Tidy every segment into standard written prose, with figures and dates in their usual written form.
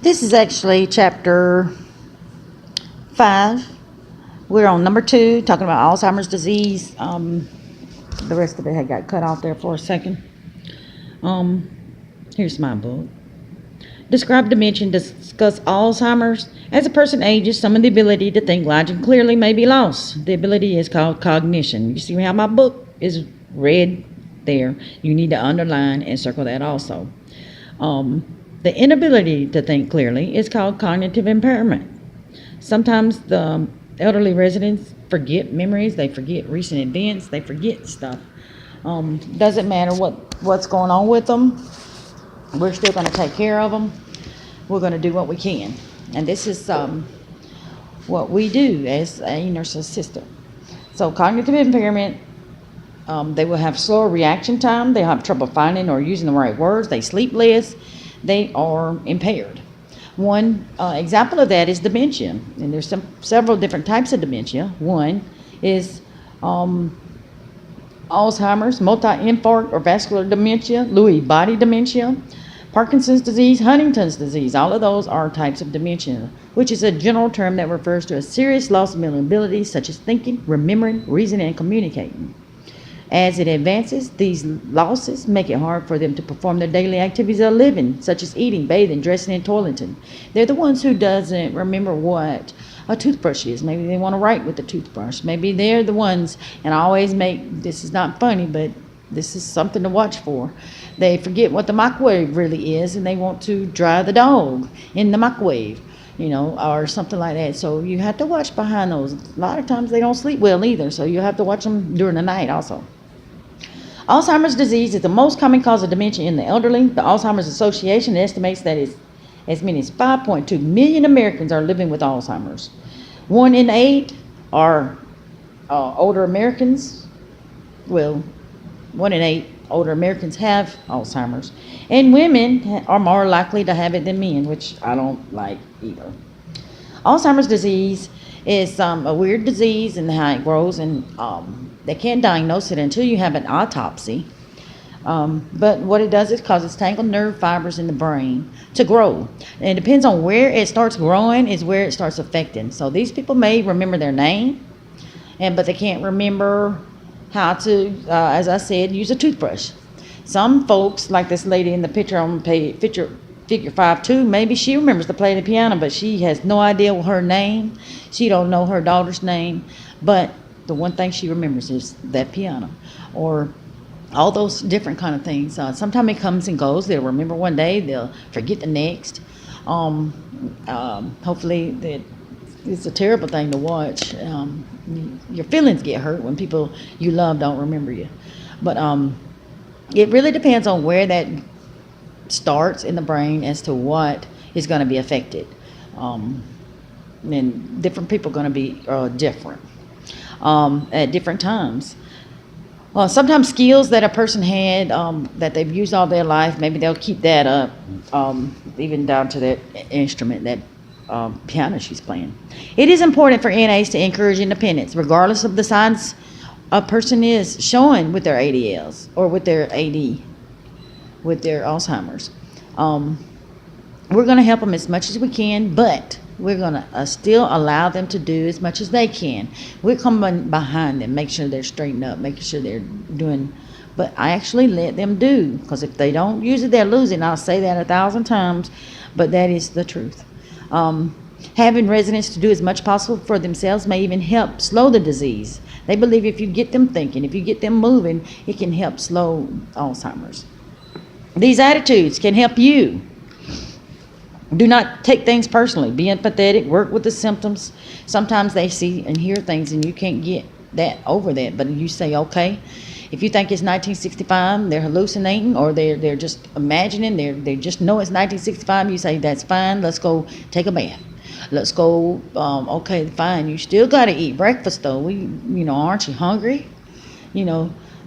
This is actually chapter 5. We're on number 2, talking about Alzheimer's disease. The rest of it had got cut off there for a second. Here's my book. Describe dementia and discuss Alzheimer's. As a person ages, some of the ability to think logically clearly may be lost. The ability is called cognition. You see how my book is red there. You need to underline and circle that also. The inability to think clearly is called cognitive impairment. Sometimes the elderly residents forget memories, they forget recent events, they forget stuff. Doesn't matter what's going on with them. We're still going to take care of them. We're going to do what we can. And this is what we do as a nurse assistant. So cognitive impairment, they will have slower reaction time. They'll have trouble finding or using the right words. They sleep less. They are impaired. One example of that is dementia. And there's several different types of dementia. One is Alzheimer's, multi-infarct or vascular dementia, Lewy body dementia, Parkinson's disease, Huntington's disease. All of those are types of dementia, which is a general term that refers to a serious loss of mental abilities such as thinking, remembering, reasoning, and communicating. As it advances, these losses make it hard for them to perform their daily activities of living, such as eating, bathing, dressing, and toileting. They're the ones who doesn't remember what a toothbrush is. Maybe they want to write with the toothbrush. Maybe they're the ones, and I always this is not funny, but this is something to watch for. They forget what the microwave really is, and they want to dry the dog in the microwave, or something like that. So you have to watch behind those. A lot of times they don't sleep well either, so you have to watch them during the night also. Alzheimer's disease is the most common cause of dementia in the elderly. The Alzheimer's Association estimates that as many as 5.2 million Americans are living with Alzheimer's. 1 in 8 are older Americans. Well, 1 in 8 older Americans have Alzheimer's. And women are more likely to have it than men, which I don't like either. Alzheimer's disease is a weird disease and how it grows, and they can't diagnose it until you have an autopsy. But what it does is causes tangled nerve fibers in the brain to grow. And it depends on where it starts growing is where it starts affecting. So these people may remember their name, but they can't remember how to, as I said, use a toothbrush. Some folks, like this lady in the picture on figure 5.2, maybe she remembers to play the piano, but she has no idea her name. She don't know her daughter's name, but the one thing she remembers is that piano, or all those different kind of things. Sometimes it comes and goes. They'll remember one day, they'll forget the next. Hopefully, it's a terrible thing to watch. Your feelings get hurt when people you love don't remember you. But it really depends on where that starts in the brain as to what is going to be affected. And different people are going to be different at different times. Sometimes skills that a person had that they've used all their life, maybe they'll keep that up, even down to that instrument, that piano she's playing. It is important for NAs to encourage independence, regardless of the signs a person is showing with their ADLs or with their AD, with their Alzheimer's. We're going to help them as much as we can, but we're going to still allow them to do as much as they can. We're coming behind them, make sure they're straightened up, making sure they're doing, but I actually let them do, because if they don't use it, they're losing. I'll say that 1,000 times, but that is the truth. Having residents to do as much possible for themselves may even help slow the disease. They believe if you get them thinking, if you get them moving, it can help slow Alzheimer's. These attitudes can help you. Do not take things personally. Be empathetic. Work with the symptoms. Sometimes they see and hear things and you can't get that over that. But you say, okay, if you think it's 1965, they're hallucinating, or they're just imagining, they just know it's 1965, you say, that's fine, let's go take a bath. Let's go, okay, fine, you still got to eat breakfast though. Aren't you hungry?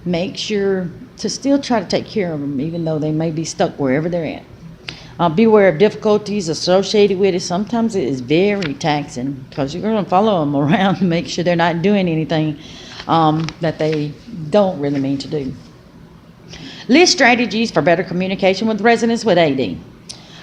Make sure to still try to take care of them, even though they may be stuck wherever they're at. Beware of difficulties associated with it. Sometimes it is very taxing, because you're going to follow them around to make sure they're not doing anything that they don't really mean to do. List strategies for better communication with residents with AD.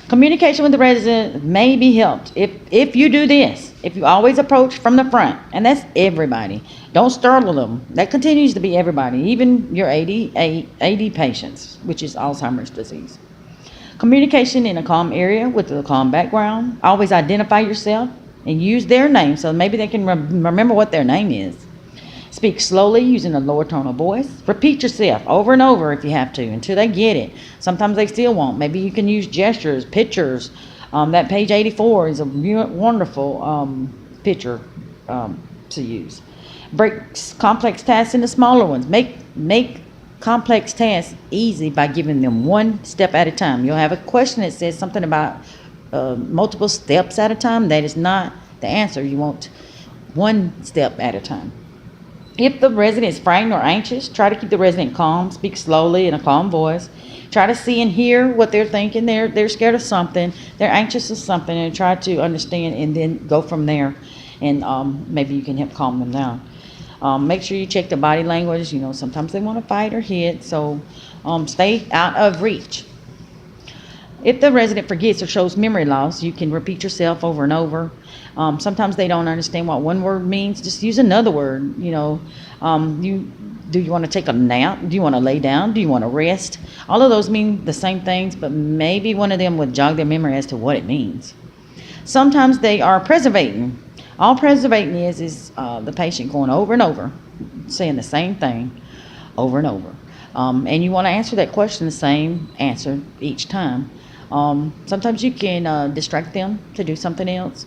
Communication with the resident may be helped if you do this. If you always approach from the front, and that's everybody. Don't startle them. That continues to be everybody, even your AD patients, which is Alzheimer's disease. Communication in a calm area with a calm background. Always identify yourself and use their name so maybe they can remember what their name is. Speak slowly using a lower tone of voice. Repeat yourself over and over if you have to until they get it. Sometimes they still won't. Maybe you can use gestures, pictures. That page 84 is a wonderful picture to use. Break complex tasks into smaller ones. Make complex tasks easy by giving them one step at a time. You'll have a question that says something about multiple steps at a time. That is not the answer. You want one step at a time. If the resident is frightened or anxious, try to keep the resident calm. Speak slowly in a calm voice. Try to see and hear what they're thinking. They're scared of something. They're anxious of something, and try to understand and then go from there. And maybe you can help calm them down. Make sure you check the body language. Sometimes they want to fight or hit, so stay out of reach. If the resident forgets or shows memory loss, you can repeat yourself over and over. Sometimes they don't understand what one word means. Just use another word. Do you want to take a nap? Do you want to lay down? Do you want to rest? All of those mean the same things, but maybe one of them would jog their memory as to what it means. Sometimes they are preservating. All preservating is the patient going over and over, saying the same thing over and over. And you want to answer that question the same answer each time. Sometimes you can distract them to do something else.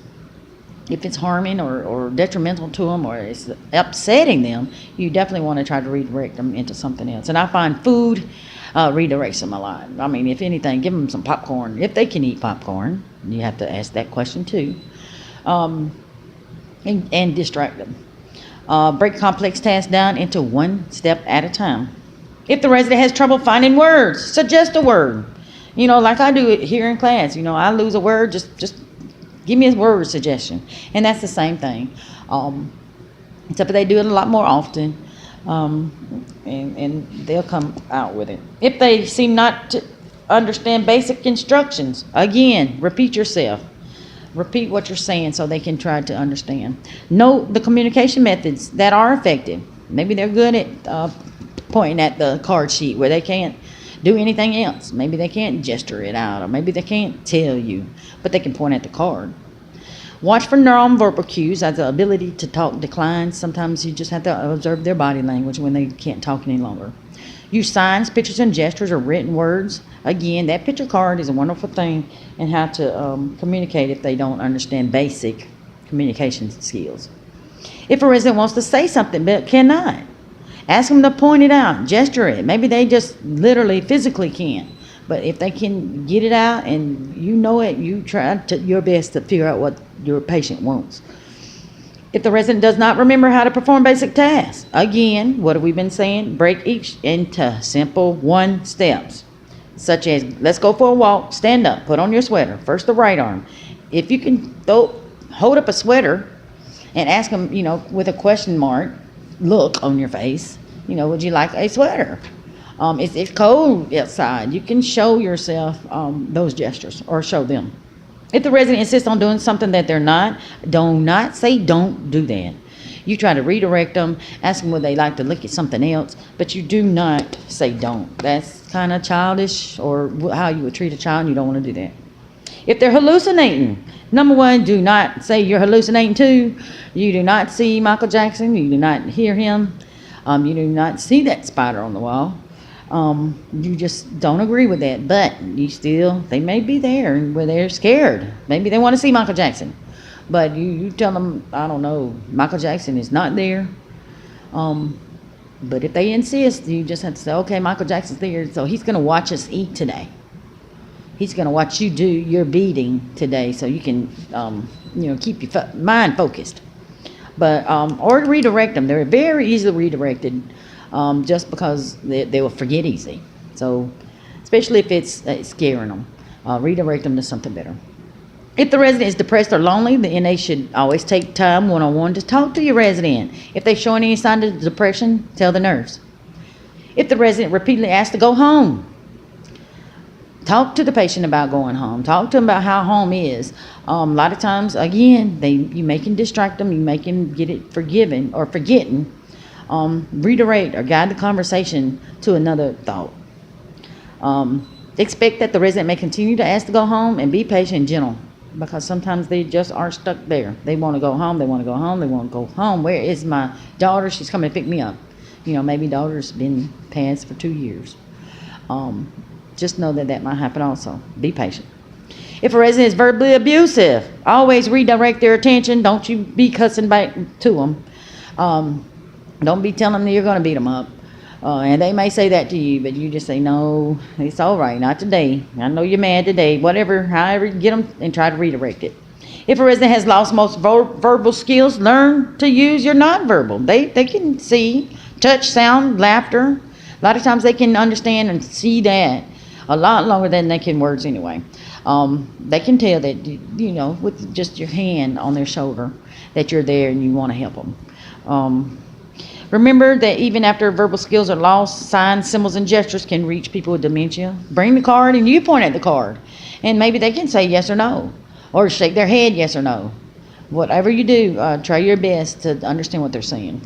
If it's harming or detrimental to them or it's upsetting them, you definitely want to try to redirect them into something else. And I find food redirects them a lot. I mean, if anything, give them some popcorn. If they can eat popcorn, you have to ask that question too. And distract them. Break complex tasks down into one step at a time. If the resident has trouble finding words, suggest a word. Like I do it here in class. I lose a word, just give me a word suggestion. And that's the same thing. Except they do it a lot more often. And they'll come out with it. If they seem not to understand basic instructions, again, repeat yourself. Repeat what you're saying so they can try to understand. Know the communication methods that are effective. Maybe they're good at pointing at the card sheet where they can't do anything else. Maybe they can't gesture it out, or maybe they can't tell you, but they can point at the card. Watch for nonverbal cues as the ability to talk declines. Sometimes you just have to observe their body language when they can't talk any longer. Use signs, pictures, and gestures or written words. Again, that picture card is a wonderful thing in how to communicate if they don't understand basic communication skills. If a resident wants to say something but cannot, ask them to point it out, gesture it. Maybe they just literally physically can't. But if they can get it out and it, you try your best to figure out what your patient wants. If the resident does not remember how to perform basic tasks, again, what have we been saying? Break each into simple one steps, such as let's go for a walk, stand up, put on your sweater, first the right arm. If you can hold up a sweater and ask them, with a question mark look on your face, would you like a sweater? It's cold outside. You can show yourself those gestures or show them. If the resident insists on doing something that they're not, do not say don't do that. You try to redirect them, ask them would they like to look at something else, but you do not say don't. That's kind of childish, or how you would treat a child, and you don't want to do that. If they're hallucinating, number one, do not say you're hallucinating too. You do not see Michael Jackson. You do not hear him. You do not see that spider on the wall. You just don't agree with that, but they may be there where they're scared. Maybe they want to see Michael Jackson, but you tell them, I don't know, Michael Jackson is not there. But if they insist, you just have to say, okay, Michael Jackson's there, so he's going to watch us eat today. He's going to watch you do your beating today, so you can, keep your mind focused. But or redirect them. They're very easily redirected. Just because they will forget easy. So, especially if it's scaring them, redirect them to something better. If the resident is depressed or lonely, the NA should always take time one-on-one to talk to your resident. If they show any sign of depression, tell the nurse. If the resident repeatedly asks to go home, Talk to the patient about going home. Talk to them about how home is. A lot of times, again, you make them distract them. You make them get it forgiven or forgetting. Redirect or guide the conversation to another thought. Expect that the resident may continue to ask to go home, and be patient and gentle, because sometimes they just are stuck there. They want to go home. They want to go home. They want to go home. Where is my daughter? She's coming to pick me up. Maybe daughter's been passed for 2 years. Just know that might happen also. Be patient. If a resident is verbally abusive, always redirect their attention. Don't you be cussing back to them. Don't be telling them you're going to beat them up. And they may say that to you, but you just say, no, it's all right, not today. I know you're mad today. Whatever, however you get them, and try to redirect it. If a resident has lost most verbal skills, learn to use your nonverbal. They can see, touch, sound, laughter. A lot of times they can understand and see that a lot longer than they can words anyway. They can tell that, with just your hand on their shoulder, that you're there and you want to help them. Remember that even after verbal skills are lost, signs, symbols, and gestures can reach people with dementia. Bring the card and you point at the card. And maybe they can say yes or no, or shake their head yes or no. Whatever you do, try your best to understand what they're saying.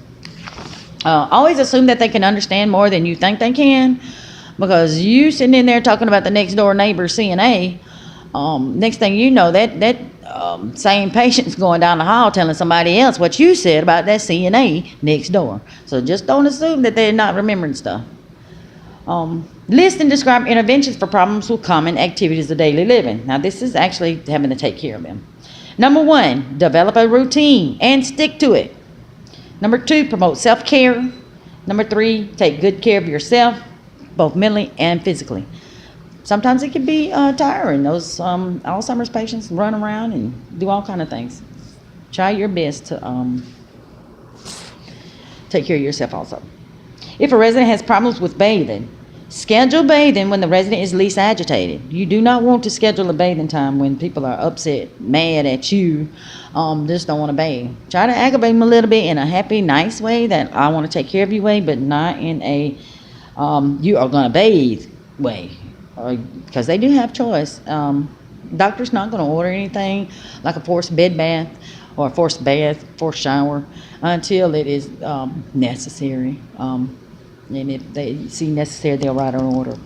Always assume that they can understand more than you think they can, because you sitting in there talking about the next door neighbor CNA, next thing you know, that same patient's going down the hall telling somebody else what you said about that CNA next door. So just don't assume that they're not remembering stuff. List and describe interventions for problems with common activities of daily living. Now, this is actually having to take care of them. Number 1, develop a routine and stick to it. Number 2, promote self-care. Number 3, take good care of yourself, both mentally and physically. Sometimes it can be tiring. Those Alzheimer's patients run around and do all kind of things. Try your best to take care of yourself also. If a resident has problems with bathing, schedule bathing when the resident is least agitated. You do not want to schedule a bathing time when people are upset, mad at you, just don't want to bathe. Try to aggravate them a little bit in a happy, nice way, that I want to take care of you way, but not in a you are going to bathe way. Because they do have choice. Doctor's not going to order anything like a forced bed bath or a forced bath, forced shower, until it is necessary. And if they see necessary, they'll write an order.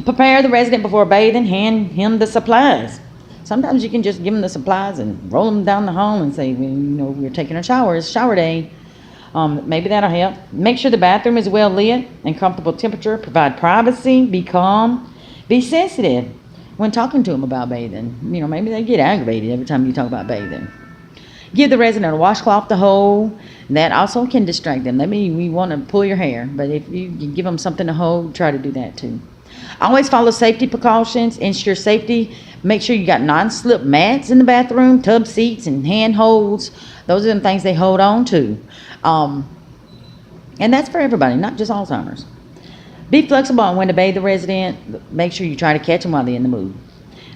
Prepare the resident before bathing. Hand him the supplies. Sometimes you can just give them the supplies and roll them down the hall and say, we're taking a shower. It's shower day. Maybe that'll help. Make sure the bathroom is well lit and comfortable temperature. Provide privacy. Be calm. Be sensitive when talking to them about bathing. Maybe they get aggravated every time you talk about bathing. Give the resident a washcloth to hold. That also can distract them. We want to pull your hair, but if you give them something to hold, try to do that too. Always follow safety precautions. Ensure safety. Make sure you got non-slip mats in the bathroom, tub seats, and hand holds. Those are the things they hold on to. And that's for everybody, not just Alzheimer's. Be flexible on when to bathe the resident. Make sure you try to catch them while they're in the mood.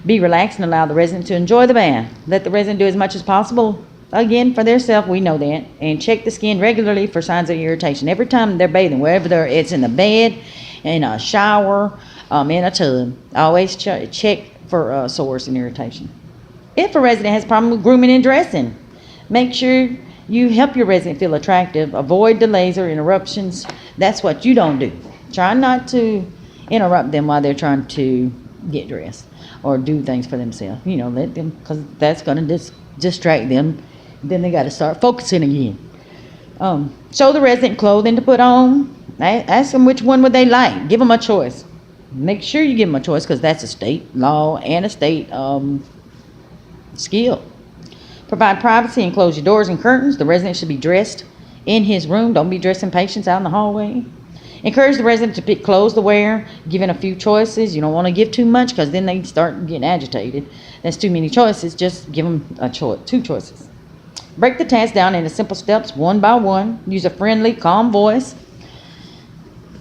Be relaxed and allow the resident to enjoy the bath. Let the resident do as much as possible, again, for their self, we know that. And check the skin regularly for signs of irritation. Every time they're bathing, wherever it's in the bed, in a shower, in a tub, always check for sores and irritation. If a resident has a problem with grooming and dressing, make sure you help your resident feel attractive. Avoid delays or interruptions. That's what you don't do. Try not to interrupt them while they're trying to get dressed or do things for themselves. Let them, because that's going to distract them. Then they got to start focusing again. Show the resident clothing to put on. Ask them which one would they like. Give them a choice. Make sure you give them a choice, because that's a state law and a state skill. Provide privacy and close your doors and curtains. The resident should be dressed in his room. Don't be dressing patients out in the hallway. Encourage the resident to pick clothes to wear, giving a few choices. You don't want to give too much, because then they start getting agitated. That's too many choices. Just give them two choices. Break the task down into simple steps, one by one. Use a friendly, calm voice.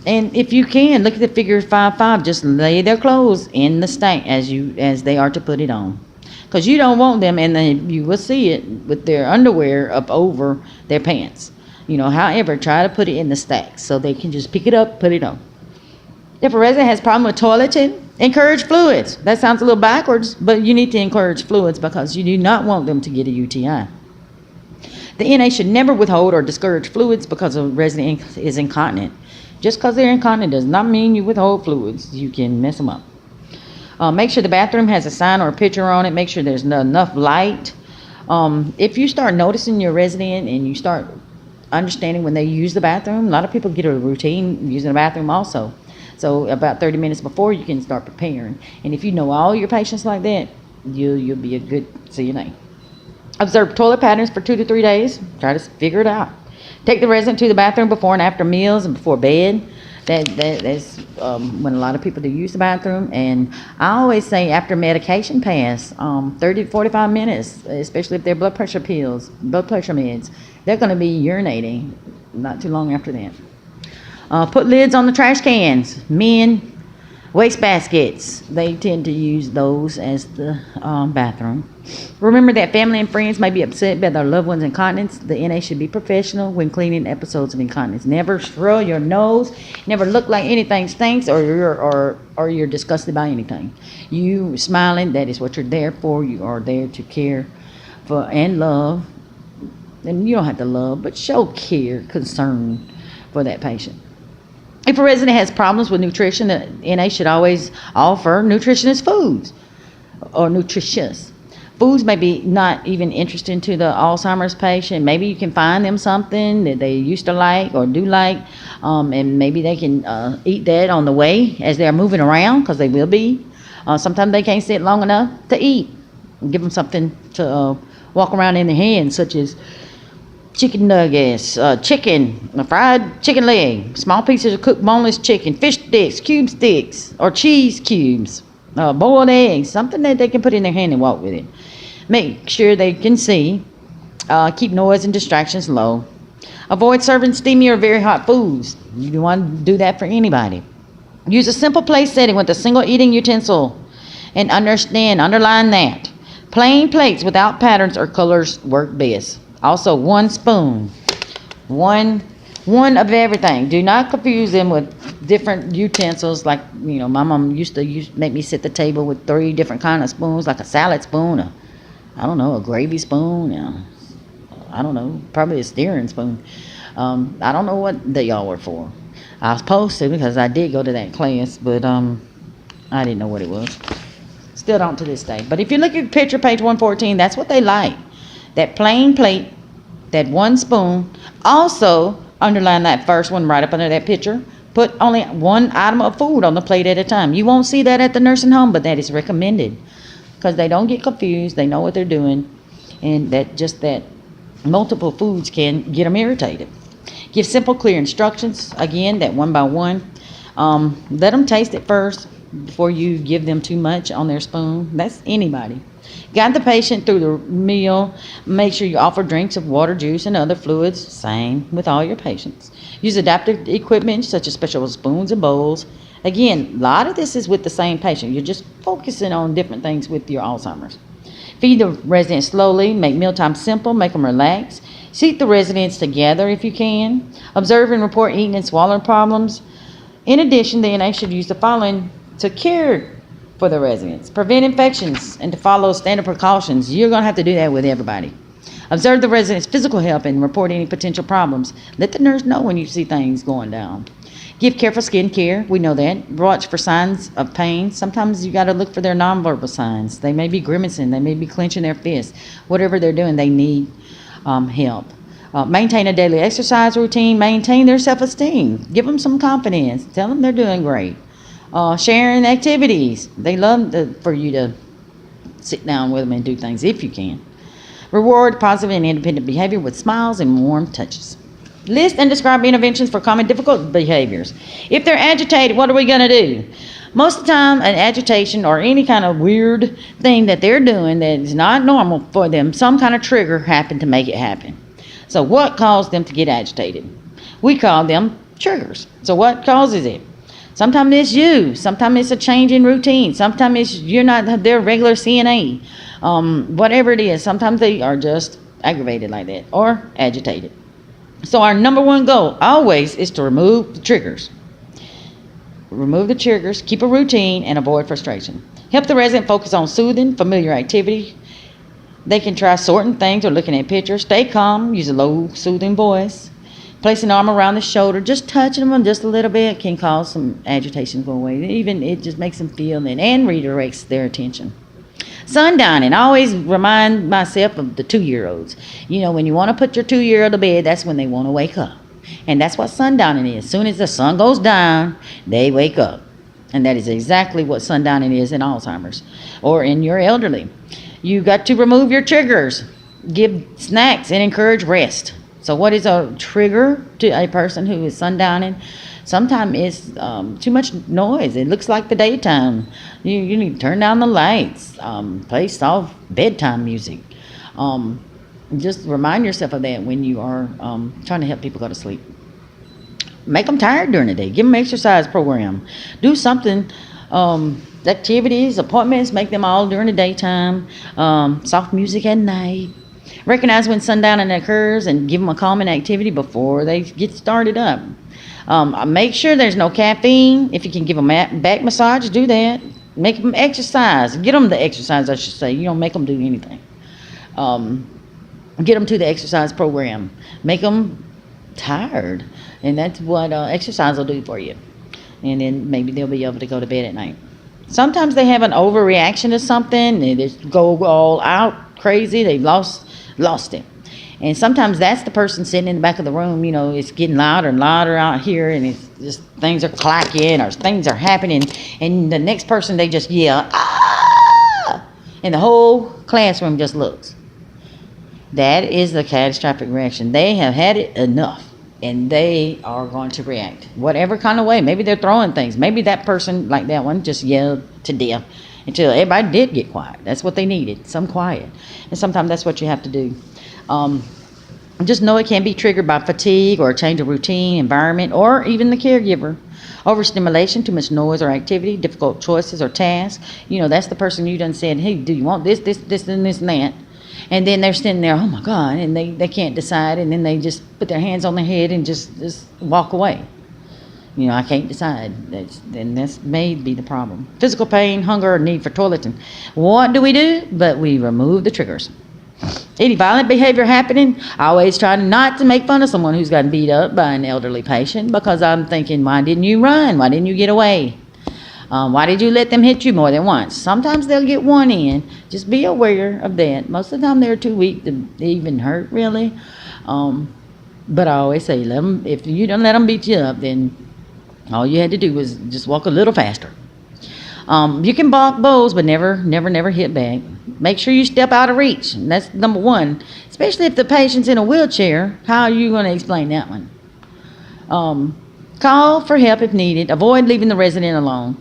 And if you can, look at the figure 5-5. Just lay their clothes in the stank as they are to put it on. Because you don't want them, and then you will see it with their underwear up over their pants. However, try to put it in the stacks so they can just pick it up, put it on. If a resident has a problem with toileting, Encourage fluids. That sounds a little backwards, but you need to encourage fluids because you do not want them to get a UTI. The NA should never withhold or discourage fluids because a resident is incontinent. Just because they're incontinent does not mean you withhold fluids. You can mess them up. Make sure the bathroom has a sign or a picture on it. Make sure there's enough light. If you start noticing your resident and you start understanding when they use the bathroom, a lot of people get a routine using the bathroom also. So about 30 minutes before, you can start preparing. And if you know all your patients like that, you'll be a good CNA. Observe toilet patterns for 2 to 3 days. Try to figure it out. Take the resident to the bathroom before and after meals and before bed. That's when a lot of people do use the bathroom. And I always say after medication pass, 30 to 45 minutes, especially if they're blood pressure meds, they're going to be urinating not too long after that. Put lids on the trash cans. Men, waste baskets. They tend to use those as the bathroom. Remember that family and friends may be upset by their loved one's incontinence. The NA should be professional when cleaning episodes of incontinence. Never swirl your nose. Never look like anything stinks or you're disgusted by anything. You smiling, that is what you're there for. You are there to care for and love. And you don't have to love, but show care, concern for that patient. If a resident has problems with nutrition, the NA should always offer nutritionist foods or nutritious. Foods may be not even interesting to the Alzheimer's patient. Maybe you can find them something that they used to like or do like, and maybe they can eat that on the way as they're moving around, because they will be. Sometimes they can't sit long enough to eat. Give them something to walk around in their hands, such as chicken nuggets, fried chicken leg, small pieces of cooked boneless chicken, fish sticks, cube sticks, or cheese cubes, boiled eggs, something that they can put in their hand and walk with it. Make sure they can see. Keep noise and distractions low. Avoid serving steamy or very hot foods. You don't want to do that for anybody. Use a simple place setting with a single eating utensil, and underline that. Plain plates without patterns or colors work best. Also, one spoon, one of everything. Do not confuse them with different utensils. Like, my mom used to make me sit at the table with 3 different kind of spoons, like a salad spoon, a gravy spoon, probably a stirring spoon. I don't know what they all were for. I was supposed to, because I did go to that class, but I didn't know what it was. Still don't to this day. But if you look at picture page 114, that's what they like. That plain plate, that one spoon. Also, underline that first one right up under that picture. Put only one item of food on the plate at a time. You won't see that at the nursing home, but that is recommended, because they don't get confused. They know what they're doing, and that multiple foods can get them irritated. Give simple, clear instructions. Again, that one by one. Let them taste it first before you give them too much on their spoon. That's anybody. Guide the patient through the meal. Make sure you offer drinks of water, juice, and other fluids. Same with all your patients. Use adaptive equipment such as special spoons and bowls. Again, a lot of this is with the same patient. You're just focusing on different things with your Alzheimer's. Feed the residents slowly. Make mealtime simple. Make them relax. Seat the residents together if you can. Observe and report eating and swallowing problems. In addition, the NA should use the following to care for the residents. Prevent infections and to follow standard precautions. You're going to have to do that with everybody. Observe the residents' physical health and report any potential problems. Let the nurse know when you see things going down. Give careful skin care. We know that. Watch for signs of pain. Sometimes you got to look for their nonverbal signs. They may be grimacing. They may be clenching their fists. Whatever they're doing, they need help. Maintain a daily exercise routine. Maintain their self-esteem. Give them some confidence. Tell them they're doing great. Sharing activities. They love for you to sit down with them and do things if you can. Reward positive and independent behavior with smiles and warm touches. List and describe interventions for common difficult behaviors. If they're agitated, what are we going to do? Most of the time, an agitation or any kind of weird thing that they're doing that is not normal for them, some kind of trigger happened to make it happen. So what caused them to get agitated? We call them triggers. So what causes it? Sometimes it's you. Sometimes it's a change in routine. Sometimes it's you're not their regular CNA. Whatever it is, sometimes they are just aggravated like that or agitated. So our number one goal always is to remove the triggers. remove the triggers, keep a routine, and avoid frustration. Help the resident focus on soothing, familiar activity. They can try sorting things or looking at pictures. Stay calm, use a low, soothing voice. Place an arm around the shoulder, just touching them just a little bit can cause some agitation to go away. Even it just makes them feel it and redirects their attention. Sundowning. I always remind myself of the 2-year-olds. You know, when you want to put your 2-year-old to bed, that's when they want to wake up. And that's what sundowning is. As soon as the sun goes down, they wake up. And that is exactly what sundowning is in Alzheimer's or in your elderly. You got to remove your triggers, give snacks, and encourage rest. So what is a trigger to a person who is sundowning? Sometimes it's too much noise. It looks like the daytime. You need to turn down the lights, play soft bedtime music. Just remind yourself of that when you are trying to help people go to sleep. Make them tired during the day. Give them an exercise program. Do something, activities, appointments, make them all during the daytime. Soft music at night. Recognize when sundowning occurs and give them a calming activity before they get started up. Make sure there's no caffeine. If you can give them a back massage, do that. Make them exercise. Get them the exercise, I should say. You don't make them do anything. Get them to the exercise program. Make them tired. And that's what exercise will do for you. And then maybe they'll be able to go to bed at night. Sometimes they have an overreaction to something. They just go all out crazy. They've lost it. And sometimes that's the person sitting in the back of the room. You know, it's getting louder and louder out here, and it's just things are clacking or things are happening, and the next person, they just yell, "Ah!" And the whole classroom just looks. That is the catastrophic reaction. They have had it enough, and they are going to react whatever kind of way. Maybe they're throwing things. Maybe that person, like that one, just yelled to death until everybody did get quiet. That's what they needed, some quiet. And sometimes that's what you have to do. Just know it can be triggered by fatigue or a change of routine, environment, or even the caregiver. Overstimulation, too much noise or activity, difficult choices or tasks. You know, that's the person you done said, hey, do you want this, and this, and that? And then they're sitting there, oh my God, and they can't decide, and then they just put their hands on their head and just walk away. You know, I can't decide. Then this may be the problem. Physical pain, hunger, or need for toileting. What do? But we remove the triggers. Any violent behavior happening, I always try not to make fun of someone who's gotten beat up by an elderly patient, because I'm thinking, why didn't you run? Why didn't you get away? Why did you let them hit you more than once? Sometimes they'll get one in. Just be aware of that. Most of the time they're too weak to even hurt, really. But I always say, if you don't let them beat you up, then all you had to do was just walk a little faster. You can balk blows, but never hit back. Make sure you step out of reach. And that's number one. Especially if the patient's in a wheelchair, how are you going to explain that one? Call for help if needed. Avoid leaving the resident alone.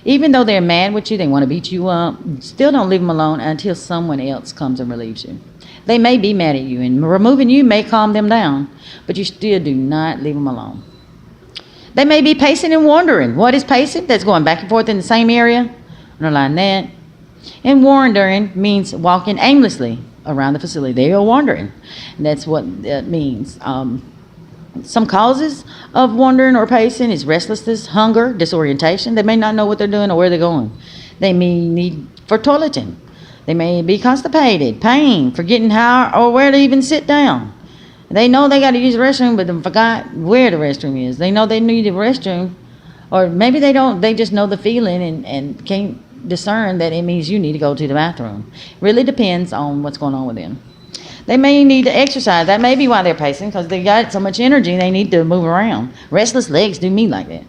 Even though they're mad with you, they want to beat you up, still don't leave them alone until someone else comes and relieves you. They may be mad at you, and removing you may calm them down, but you still do not leave them alone. They may be pacing and wandering. What is pacing? That's going back and forth in the same area. Underline that. And wandering means walking aimlessly around the facility. They are wandering. And that's what that means. Some causes of wandering or pacing is restlessness, hunger, disorientation. They may not know what they're doing or where they're going. They may need for toileting. They may be constipated, pain, forgetting how or where to even sit down. They know they got to use the restroom, but they forgot where the restroom is. They know they need the restroom, or maybe they don't. They just know the feeling and can't discern that it means you need to go to the bathroom. Really depends on what's going on with them. They may need to exercise. That may be why they're pacing, because they got so much energy they need to move around. Restless legs do me like that.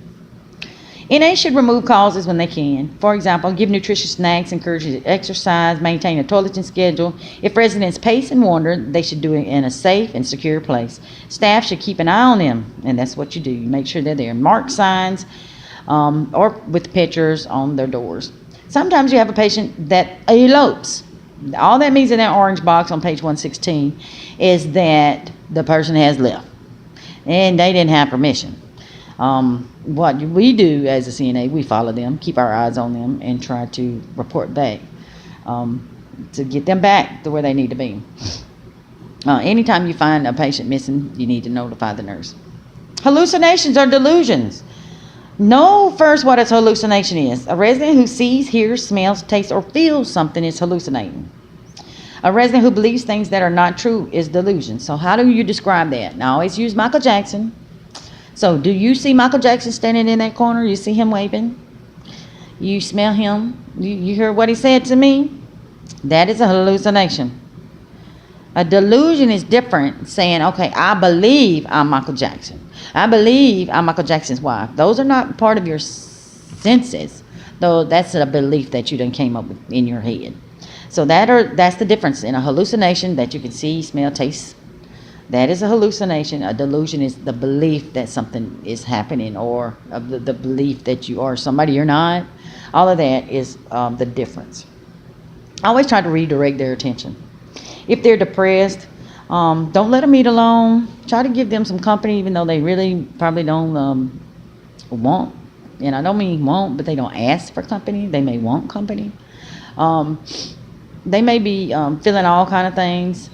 NA should remove causes when they can. For example, give nutritious snacks, encourage exercise, maintain a toileting schedule. If residents pace and wander, they should do it in a safe and secure place. Staff should keep an eye on them, and that's what you do. You make sure that they're marked signs or with pictures on their doors. Sometimes you have a patient that elopes. All that means in that orange box on page 116 is that the person has left and they didn't have permission. What we do as a CNA, we follow them, keep our eyes on them, and try to report back to get them back to where they need to be. Anytime you find a patient missing, you need to notify the nurse. Hallucinations are delusions. Know first what a hallucination is. A resident who sees, hears, smells, tastes, or feels something is hallucinating. A resident who believes things that are not true is delusion. So how do you describe that? Now, I always use Michael Jackson. So do you see Michael Jackson standing in that corner? You see him waving? You smell him? You hear what he said to me? That is a hallucination. A delusion is different, saying, okay, I believe I'm Michael Jackson. I believe I'm Michael Jackson's wife. Those are not part of your senses, though that's a belief that you done came up with in your head. So that's the difference in a hallucination that you can see, smell, taste. That is a hallucination. A delusion is the belief that something is happening, or the belief that you are somebody you're not. All of that is the difference. I always try to redirect their attention. If they're depressed, don't let them eat alone. Try to give them some company, even though they really probably don't want. And I don't mean want, but they don't ask for company. They may want company. They may be feeling all kind of things.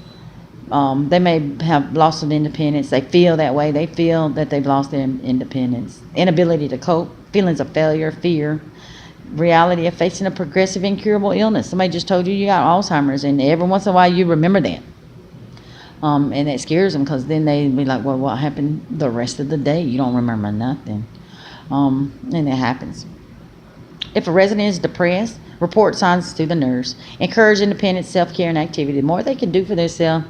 They may have loss of independence. They feel that way. They feel that they've lost their independence, inability to cope, feelings of failure, fear, reality of facing a progressive, incurable illness. Somebody just told you you got Alzheimer's, and every once in a while you remember that. And that scares them, because then they be like, well, what happened the rest of the day? You don't remember nothing. And it happens. If a resident is depressed, report signs to the nurse. Encourage independent self-care and activity. The more they can do for themselves,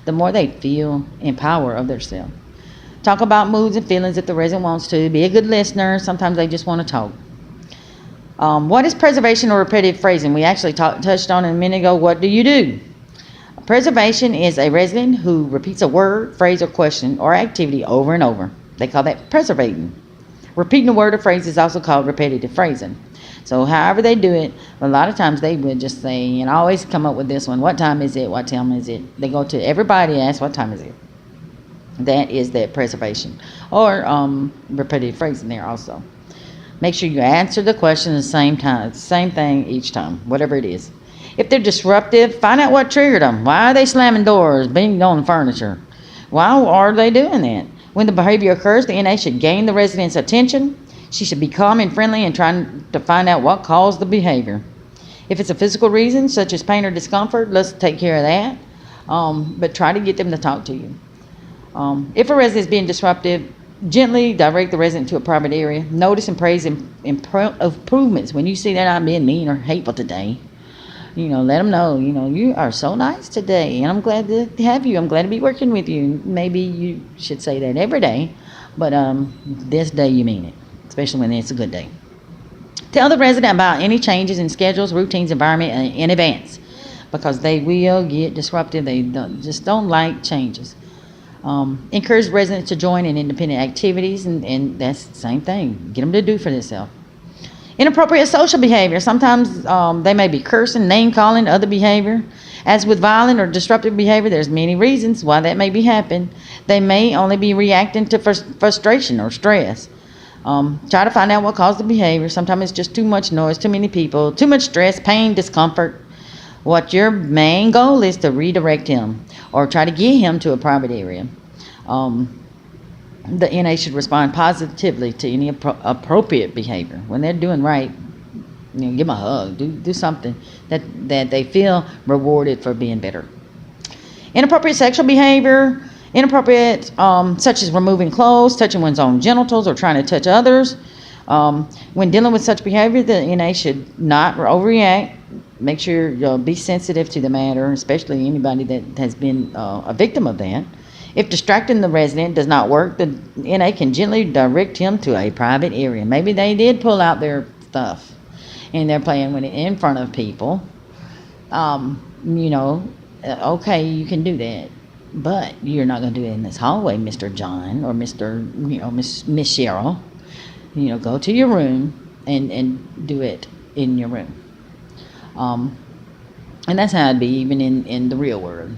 the more they feel in power of themselves. Talk about moods and feelings if the resident wants to. Be a good listener. Sometimes they just want to talk. What is preservation or repetitive phrasing? We actually touched on it a minute ago. What do you do? Preservation is a resident who repeats a word, phrase, or question or activity over and over. They call that preservating. Repeating a word or phrase is also called repetitive phrasing. So however they do it, a lot of times they would just say, and I always come up with this one, what time is it? What time is it? They go to everybody and ask, what time is it? That is that preservation. Or repetitive phrasing there also. Make sure you answer the question at the same time, same thing each time, whatever it is. If they're disruptive, find out what triggered them. Why are they slamming doors, banging on furniture? Why are they doing that? When the behavior occurs, the NA should gain the resident's attention. She should be calm and friendly and trying to find out what caused the behavior. If it's a physical reason, such as pain or discomfort, let's take care of that. But try to get them to talk to you. If a resident is being disruptive, gently direct the resident to a private area. Notice and praise improvements. When you see they're not being mean or hateful today, let them know, you are so nice today, and I'm glad to have you. I'm glad to be working with you. Maybe you should say that every day, but this day you mean it, especially when it's a good day. Tell the resident about any changes in schedules, routines, environment in advance, because they will get disruptive. They just don't like changes. Encourage residents to join in independent activities, and that's the same thing. Get them to do for themselves. Inappropriate social behavior. Sometimes they may be cursing, name-calling, other behavior. As with violent or disruptive behavior, there's many reasons why that may be happening. They may only be reacting to frustration or stress. Try to find out what caused the behavior. Sometimes it's just too much noise, too many people, too much stress, pain, discomfort. What your main goal is to redirect him or try to get him to a private area. The NA should respond positively to any appropriate behavior. When they're doing right, give them a hug, do something that they feel rewarded for being better. Inappropriate sexual behavior, inappropriate such as removing clothes, touching one's own genitals, or trying to touch others. When dealing with such behavior, the NA should not overreact. Make sure you'll be sensitive to the matter, especially anybody that has been a victim of that. If distracting the resident does not work, the NA can gently direct him to a private area. Maybe they did pull out their stuff and they're playing with it in front of people. Okay, you can do that, but you're not going to do it in this hallway, Mr. John, or Mr. Miss Cheryl. Go to your room and do it in your room. And that's how it'd be even in the real world.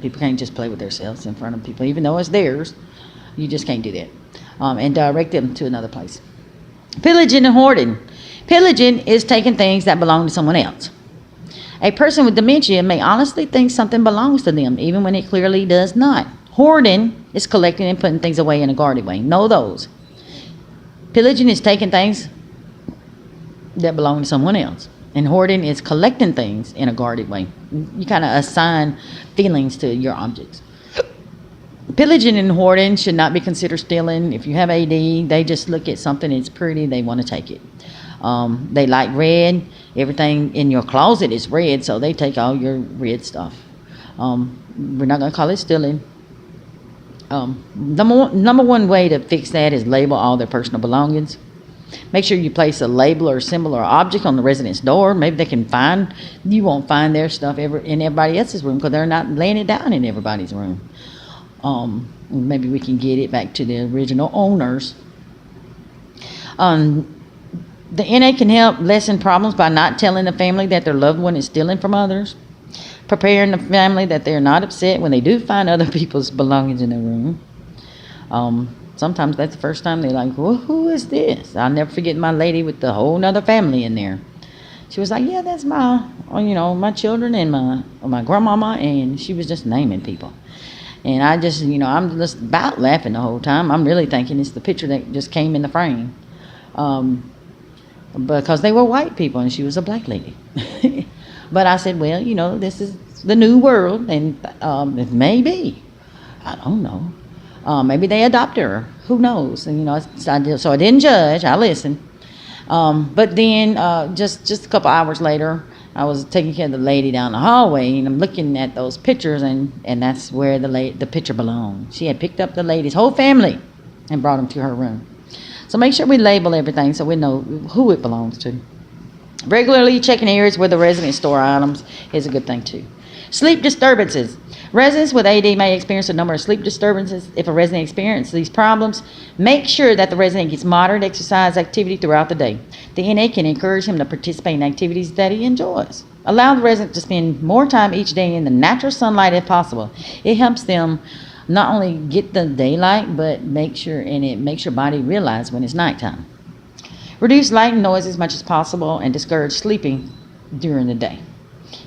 People can't just play with themselves in front of people, even though it's theirs. You just can't do that. And direct them to another place. Pillaging and hoarding. Pillaging is taking things that belong to someone else. A person with dementia may honestly think something belongs to them, even when it clearly does not. Hoarding is collecting and putting things away in a guarded way. Know those. Pillaging is taking things that belong to someone else. And hoarding is collecting things in a guarded way. You kind of assign feelings to your objects. Pillaging and hoarding should not be considered stealing. If you have AD, they just look at something that's pretty, they want to take it. They like red. Everything in your closet is red, so they take all your red stuff. We're not going to call it stealing. Number one way to fix that is label all their personal belongings. Make sure you place a label or symbol or object on the resident's door. Maybe they can find, you won't find their stuff in everybody else's room because they're not laying it down in everybody's room. Maybe we can get it back to the original owners. The NA can help lessen problems by not telling the family that their loved one is stealing from others. Preparing the family that they're not upset when they do find other people's belongings in their room. Sometimes that's the first time they're like, well, who is this? I'll never forget my lady with the whole nother family in there. She was like, yeah, that's my children and my grandmama, and she was just naming people. And I just, I'm just about laughing the whole time. I'm really thinking it's the picture that just came in the frame. Because they were white people and she was a black lady. But I said, well, this is the new world, and it may be. I don't know. Maybe they adopted her. Who knows? And, so I didn't judge. I listened. But then just a couple hours later, I was taking care of the lady down the hallway, and I'm looking at those pictures, and that's where the picture belonged. She had picked up the lady's whole family and brought them to her room. So make sure we label everything so we know who it belongs to. Regularly checking areas where the residents store items is a good thing too. Sleep disturbances. Residents with AD may experience a number of sleep disturbances. If a resident experiences these problems, make sure that the resident gets moderate exercise activity throughout the day. The NA can encourage him to participate in activities that he enjoys. Allow the resident to spend more time each day in the natural sunlight if possible. It helps them not only get the daylight, but it makes your body realize when it's nighttime. Reduce light and noise as much as possible and discourage sleeping during the day.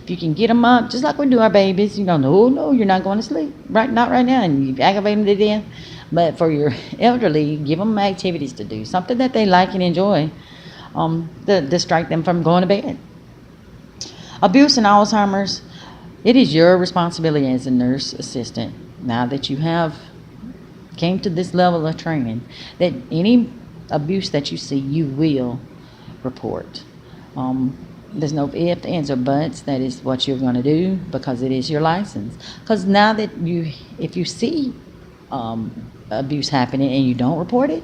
If you can get them up, just like we do our babies, no, you're not going to sleep. Not right now, and you aggravate them to death. But for your elderly, give them activities to do, something that they like and enjoy, to distract them from going to bed. Abuse and Alzheimer's. It is your responsibility as a nurse assistant, now that you have came to this level of training, that any abuse that you see, you will report. There's no ifs, ands, or buts. That is what you're going to do because it is your license. Because now that if you see abuse happening and you don't report it,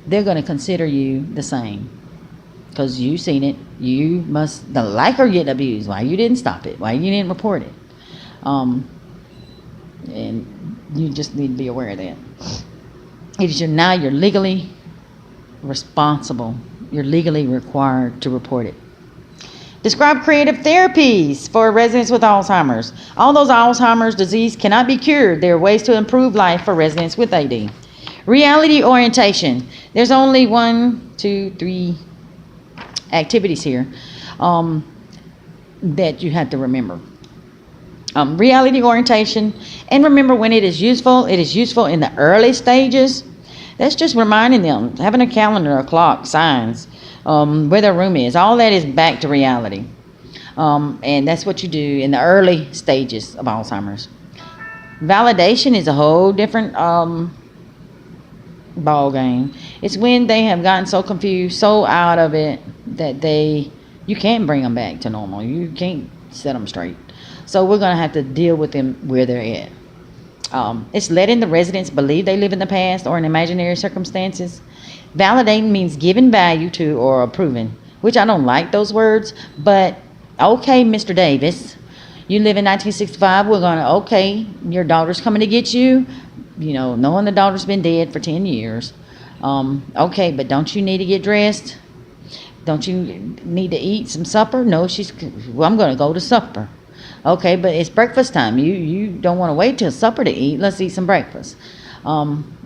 they're going to consider you the same. Because you've seen it, you must like her getting abused. Why you didn't stop it? Why you didn't report it? And you just need to be aware of that. You're legally responsible. You're legally required to report it. Describe creative therapies for residents with Alzheimer's. Although Alzheimer's disease cannot be cured, there are ways to improve life for residents with AD. Reality orientation. There's only 1, 2, 3 activities here that you have to remember. Reality orientation, and remember when it is useful in the early stages. That's just reminding them, having a calendar, a clock, signs, where their room is. All that is back to reality. And that's what you do in the early stages of Alzheimer's. Validation is a whole different ball game. It's when they have gotten so confused, so out of it, that you can't bring them back to normal. You can't set them straight. So we're going to have to deal with them where they're at. It's letting the residents believe they live in the past or in imaginary circumstances. Validating means giving value to or approving, which I don't like those words, but okay, Mr. Davis, you live in 1965, we're going to, okay, your daughter's coming to get you, knowing the daughter's been dead for 10 years. Okay, but don't you need to get dressed? Don't you need to eat some supper? No, I'm going to go to supper. Okay, but it's breakfast time. You don't want to wait till supper to eat. Let's eat some breakfast.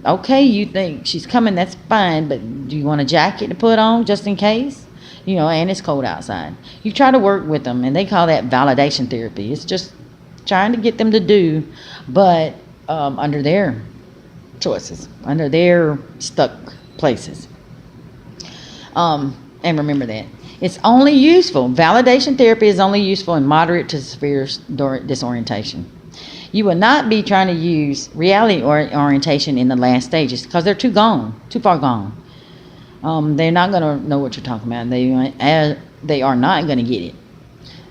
Okay, you think she's coming, that's fine, but do you want a jacket to put on just in case? And it's cold outside. You try to work with them, and they call that validation therapy. It's just trying to get them to do, but under their choices, under their stuck places. And remember that. It's only useful. Validation therapy is only useful in moderate to severe disorientation. You will not be trying to use reality orientation in the last stages because they're too far gone. They're not going to know what you're talking about. They are not going to get it.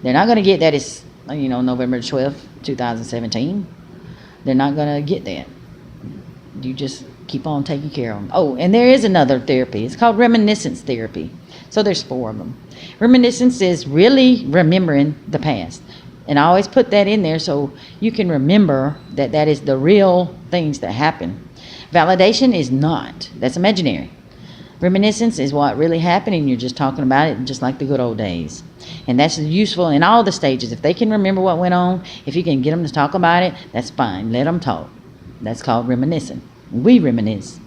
They're not going to get that it's, November 12th, 2017. They're not going to get that. You just keep on taking care of them. Oh, and there is another therapy. It's called Reminiscence Therapy. So there's 4 of them. Reminiscence is really remembering the past. And I always put that in there so you can remember that is the real things that happen. Validation is not. That's imaginary. Reminiscence is what really happened, and you're just talking about it just like the good old days. And that's useful in all the stages. If they can remember what went on, if you can get them to talk about it, that's fine. Let them talk. That's called reminiscing. We reminisce.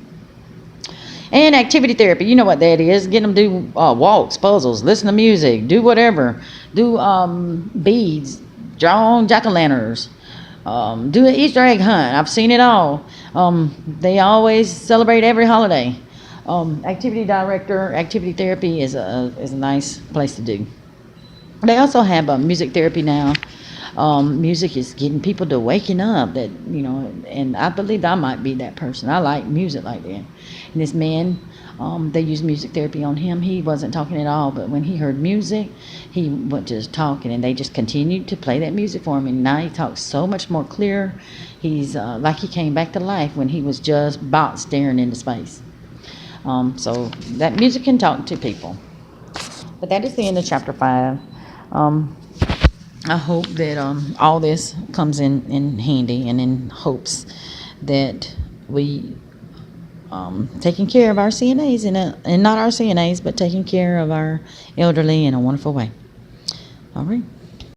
And activity therapy, you know what that is. Get them to do walks, puzzles, listen to music, do whatever. Do beads, draw on jack-o'-lanterns, do an Easter egg hunt. I've seen it all. They always celebrate every holiday. Activity therapy is a nice place to do. They also have music therapy now. Music is getting people to waking up. And I believe I might be that person. I like music like that. And this man, they used music therapy on him. He wasn't talking at all, but when he heard music, he went just talking, and they just continued to play that music for him. And now he talks so much more clear. He's like he came back to life when he was just about staring into space. So that music can talk to people. But that is the end of chapter 5. I hope that all this comes in handy, and in hopes that we taking care of our CNAs and not our CNAs, but taking care of our elderly in a wonderful way. All right.